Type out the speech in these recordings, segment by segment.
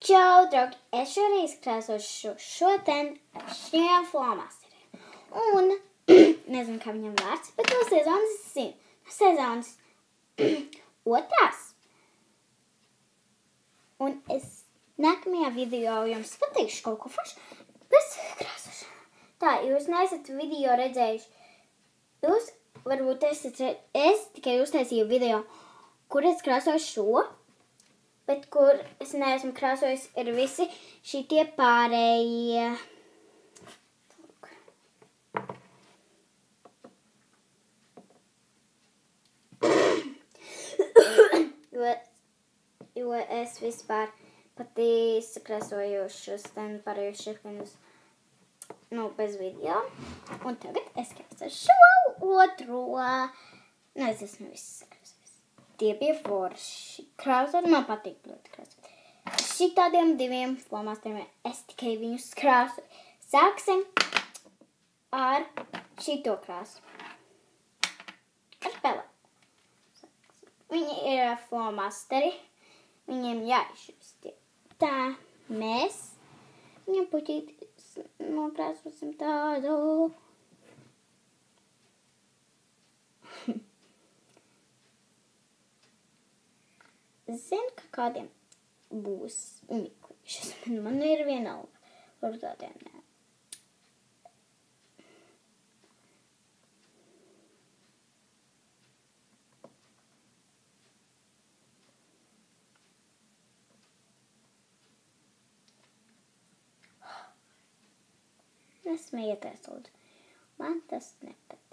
Čau, draugi! Es šoreiz krāsošu šodien ar šiem flomasteriem. Un, nezinu, kā viņam vārds, bet no sezonas es zinu. No sezonas otrās. Un es nākamajā video jums pateikšu kaut ko foršu bez krāsošana. Tā, jūs neesat video redzējuši. Jūs varbūt es tikai uztaisīju video, kur es krāsoju šo. Bet, kur es neesmu krāsojis, ir visi šitie pārējie. Jo es vispār pati sakrāsoju šos ten pārējos šifrinus, bez video. Un tagad es krāsoju šo otro. Es esmu viss sakrāsojis. Tie bija forši krāsot, man patīk ļoti krāsot. Šitādiem diviem flomasteriem es tikai viņus krāsoju. Sāksim ar šito krāsu. Ar pelē. Viņi ir flomasteri. Viņiem jāizšķirst. Tā mēs viņam puķītis nokrāsosim tādu. Zinu, ka kādiem būs miklīšas. Man ir vienalga. Par tādiem nē. Nesmējieties, lūdzu. Man tas nepatīk.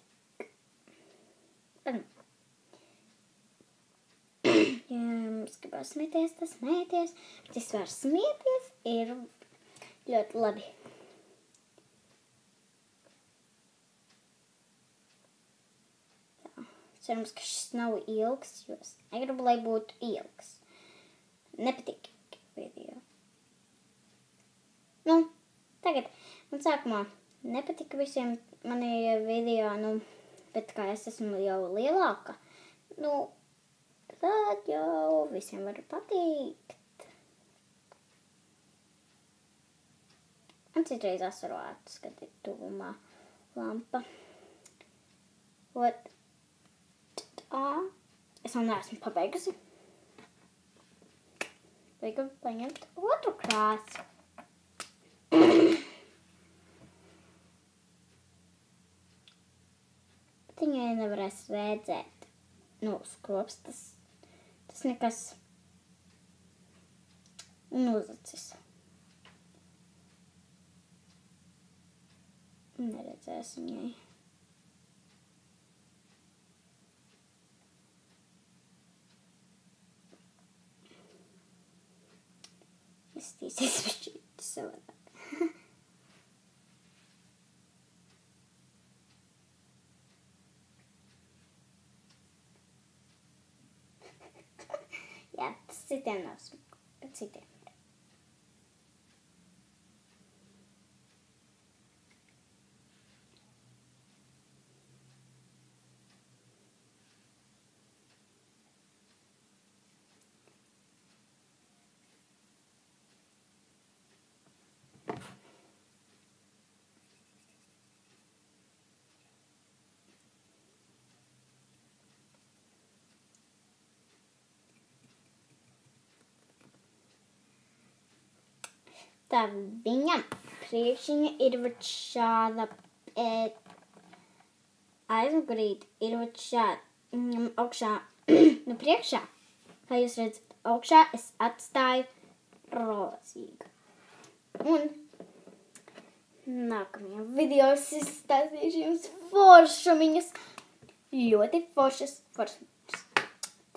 Ja jums gribas smieties, tas smieties. Bet vispār smieties ir ļoti labi. Tā. Cerams, ka šis nav ilgs, jo es negribu, lai būtu ilgs. Nepatīk video. Tagad man sākumā nepatika visiem mani video, bet kā es esmu jau lielāka, tad jau visiem var patikt. Man citreiz asaru acis, kad ir tuvumā lampa. Es vēl neesmu pabeigusi. Vajag paņemt otru krāsu. Bet viņai nevarēs redzēt. Skrops, tas nekas uzacis. Neredzēs viņai. Iztīsies višķīt savādāk. Jā, tas citiem nav smuku, bet citiem ir. Tā viņam priekšiņa ir šāda, aizmugurīte ir šāda, augšā, priekšā, kā jūs redzat, augšā es atstāju rozīgu. Un nākamajā video es izstāstīšu jums foršumiņas, ļoti foršas.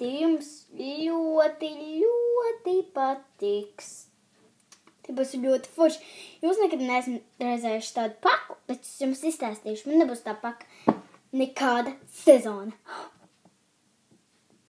Tie jums ļoti patiks. Tie būs ļoti forši. Jūs nekad neesat redzējuši tādu paku, bet es jums izstāstīšu. Man nebūs tā paka nekāda sezona.